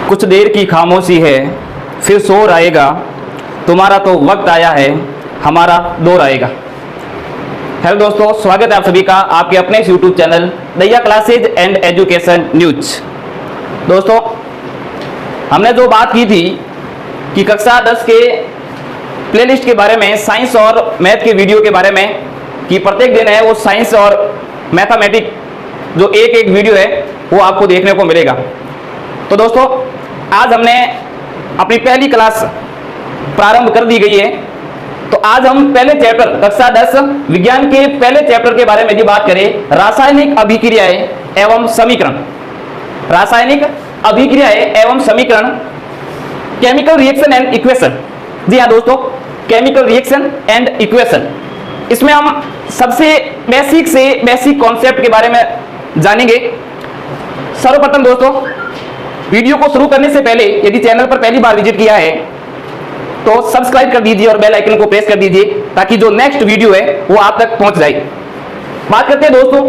कुछ देर की खामोशी है, फिर शोर आएगा, तुम्हारा तो वक्त आया है, हमारा दौर आएगा। हेलो दोस्तों, स्वागत है आप सभी का आपके अपने इस यूट्यूब चैनल दैया क्लासेज एंड एजुकेशन न्यूज। दोस्तों, हमने जो बात की थी कि कक्षा 10 के प्लेलिस्ट के बारे में, साइंस और मैथ के वीडियो के बारे में, कि प्रत्येक दिन है वो साइंस और मैथमेटिक जो एक एक वीडियो है वो आपको देखने को मिलेगा। तो दोस्तों, आज हमने अपनी पहली क्लास प्रारंभ कर दी गई है। तो आज हम पहले चैप्टर कक्षा 10 विज्ञान के पहले चैप्टर के बारे में यदि बात करें, रासायनिक अभिक्रियाएं एवं समीकरण। रासायनिक अभिक्रियाएं एवं समीकरण, केमिकल रिएक्शन एंड इक्वेशन। जी हाँ दोस्तों, केमिकल रिएक्शन एंड इक्वेशन। इसमें हम सबसे बेसिक से बेसिक कॉन्सेप्ट के बारे में जानेंगे। सर्वप्रथम दोस्तों, वीडियो को शुरू करने से पहले यदि चैनल पर पहली बार विजिट किया है तो सब्सक्राइब कर दीजिए और बेल आइकन को प्रेस कर दीजिए ताकि जो नेक्स्ट वीडियो है वो आप तक पहुंच जाए। बात करते हैं दोस्तों,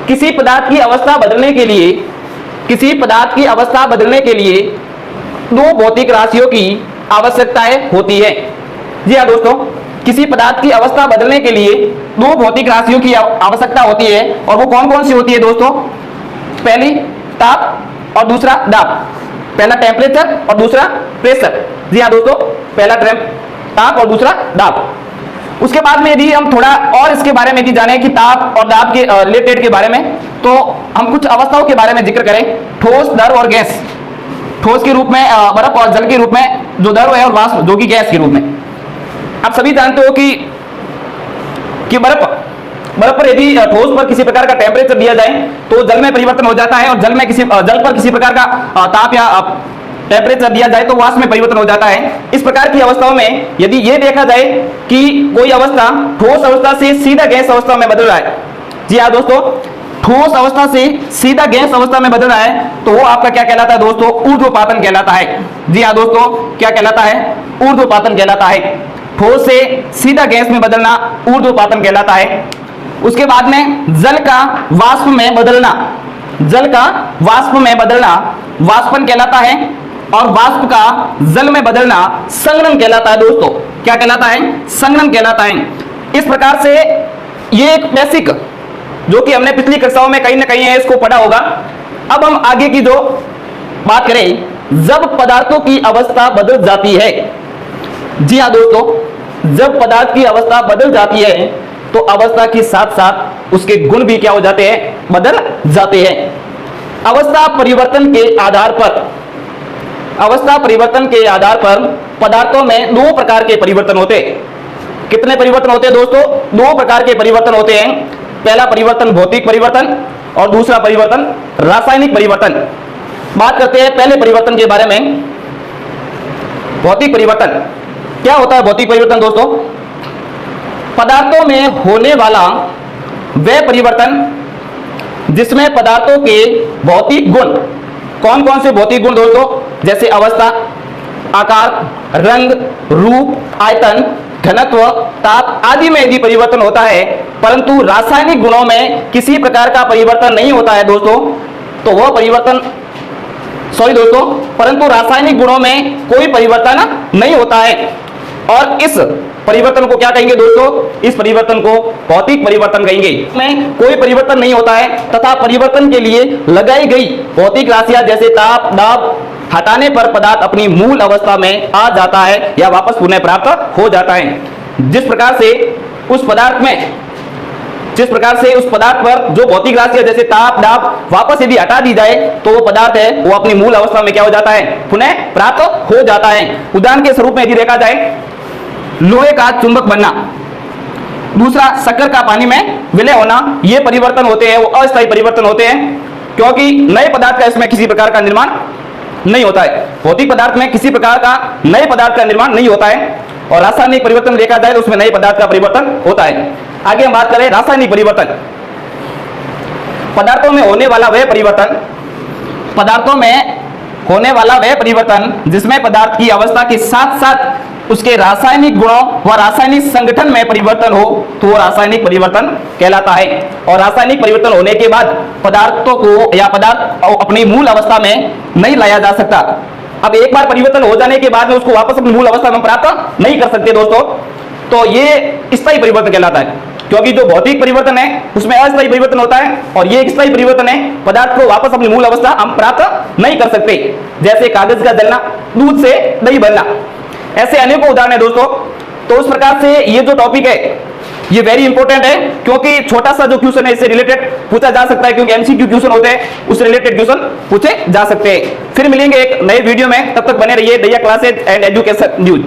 किसी पदार्थ की अवस्था बदलने के लिए, किसी पदार्थ की अवस्था बदलने के लिए दो भौतिक राशियों की आवश्यकताएं होती है। जी हाँ दोस्तों, किसी पदार्थ की अवस्था बदलने के लिए दो भौतिक राशियों की आवश्यकता होती है। और वो कौन कौन सी होती है दोस्तों? पहली ताप और दूसरा दाब। पहला टेम्परेचर और दूसरा प्रेशर। जी हाँ दोस्तों, पहला ताप और दूसरा दाब। उसके बाद में यदि हम थोड़ा और इसके बारे में यदि जाने कि ताप और दाब के रिलेटेड के बारे में, तो हम कुछ अवस्थाओं के बारे में जिक्र करें। ठोस, द्रव और गैस। ठोस के रूप में बर्फ और जल के रूप में जो द्रव है, और वाष्प जो कि गैस के रूप में। आप सभी जानते हो कि बर्फ पर यदि ठोस पर किसी प्रकार का टेम्परेचर दिया जाए तो जल में परिवर्तन हो जाता है, और जल पर किसी प्रकार का ताप या टेम्परेचर दिया जाए तो वाष्प में परिवर्तन हो जाता है। इस प्रकार की अवस्थाओं में यदि ये देखा जाए कि कोई अवस्था ठोस अवस्था से सीधा गैस अवस्था में बदल रहा है, जी हाँ दोस्तों, ठोस अवस्था से सीधा गैस अवस्था में बदल रहा है, तो वो आपका क्या कहलाता है दोस्तों? ऊर्ध्वपातन कहलाता है। जी हाँ दोस्तों, क्या कहलाता है? ऊर्ध्वपातन कहलाता है। ठोस से सीधा गैस में बदलना ऊर्ध्वपातन कहलाता है। उसके बाद में जल का वाष्प में बदलना, जल का वाष्प में बदलना वाष्पन कहलाता है, और वाष्प का जल में बदलना संघनन कहलाता है। दोस्तों, क्या कहलाता है? संघनन कहलाता है। इस प्रकार से ये एक बेसिक जो कि हमने पिछली कक्षाओं में कहीं ना कहीं है इसको पढ़ा होगा। अब हम आगे की जो बात करें, जब पदार्थों की अवस्था बदल जाती है। जी हाँ दोस्तों, जब पदार्थ की अवस्था बदल जाती है तो अवस्था के साथ साथ उसके गुण भी क्या हो जाते हैं? बदल जाते हैं। अवस्था परिवर्तन के आधार पर, अवस्था परिवर्तन के आधार पर पदार्थों में दो प्रकार के परिवर्तन होते हैं। कितने परिवर्तन होते हैं दोस्तों? दो प्रकार के परिवर्तन होते हैं। पहला परिवर्तन भौतिक परिवर्तन और दूसरा परिवर्तन रासायनिक परिवर्तन। बात करते हैं पहले परिवर्तन के बारे में। भौतिक परिवर्तन क्या होता है? भौतिक परिवर्तन दोस्तों, पदार्थों में होने वाला वह परिवर्तन जिसमें पदार्थों के भौतिक गुण, कौन कौन से भौतिक गुण दोस्तों? जैसे अवस्था, आकार, रंग, रूप, आयतन, घनत्व, ताप आदि में यदि परिवर्तन होता है, परंतु रासायनिक गुणों में किसी प्रकार का परिवर्तन नहीं होता है दोस्तों, तो वह परिवर्तन, दोस्तों, परंतु रासायनिक गुणों में कोई परिवर्तन नहीं होता है। और इस परिवर्तन को क्या कहेंगे दोस्तों? इस परिवर्तन को भौतिक परिवर्तन कहेंगे। में कोई परिवर्तन नहीं होता है तथा परिवर्तन के लिए लगाई गई भौतिक राशियां जैसे ताप, दाब हटाने पर पदार्थ अपनी मूल अवस्था में आ जाता है या वापस पुनः प्राप्त हो जाता है। जिस प्रकार से उस पदार्थ पर जो भौतिक राशियां जैसे ताप, दाब वापस यदि हटा दी जाए तो वो पदार्थ है वो अपनी मूल अवस्था में क्या हो जाता है? पुनः प्राप्त हो जाता है। उदाहरण के स्वरूप में यदि देखा जाए, लोहे का चुंबक बनना, दूसरा शक्कर का पानी में विलय होना, ये परिवर्तन होते हैं वो अस्थायी परिवर्तन होते हैं, क्योंकि नए पदार्थ का इसमें किसी प्रकार का निर्माण नहीं होता है। भौतिक पदार्थ में किसी प्रकार का नए पदार्थ का निर्माण नहीं होता है, और रासायनिक परिवर्तन देखा जाए तो उसमें नए पदार्थ का परिवर्तन होता है। आगे हम बात करें रासायनिक परिवर्तन। पदार्थों में होने वाला वह परिवर्तन, पदार्थों में होने वाला वह परिवर्तन जिसमें पदार्थ की अवस्था के साथ साथ उसके रासायनिक गुणों व रासायनिक संगठन में परिवर्तन हो तो वो रासायनिक परिवर्तन कहलाता है। और रासायनिक परिवर्तन होने के बाद पदार्थों को या पदार्थ अपनी मूल अवस्था में नहीं लाया जा सकता। अब एक बार परिवर्तन हो जाने के बाद में उसको वापस अपनी मूल अवस्था में प्राप्त नहीं कर सकते दोस्तों, तो ये स्थायी परिवर्तन कहलाता है। क्योंकि जो भौतिक परिवर्तन है उसमें अस्थायी परिवर्तन होता है और ये एक स्थायी परिवर्तन है, पदार्थ को वापस अपनी मूल अवस्था हम प्राप्त नहीं कर सकते। जैसे कागज का जलना, दूध से दही बनना, ऐसे अनेकों उदाहरण है दोस्तों। तो उस प्रकार से ये जो टॉपिक है ये वेरी इंपॉर्टेंट है, क्योंकि छोटा सा जो क्वेश्चन है इससे रिलेटेड पूछा जा सकता है, क्योंकि एमसीक्यू क्वेश्चन होते हैं उससे रिलेटेड क्वेश्चन पूछे जा सकते हैं। फिर मिलेंगे एक नए वीडियो में, तब तक बने रहिए दैया क्लासेज एंड एजुकेशन न्यूज।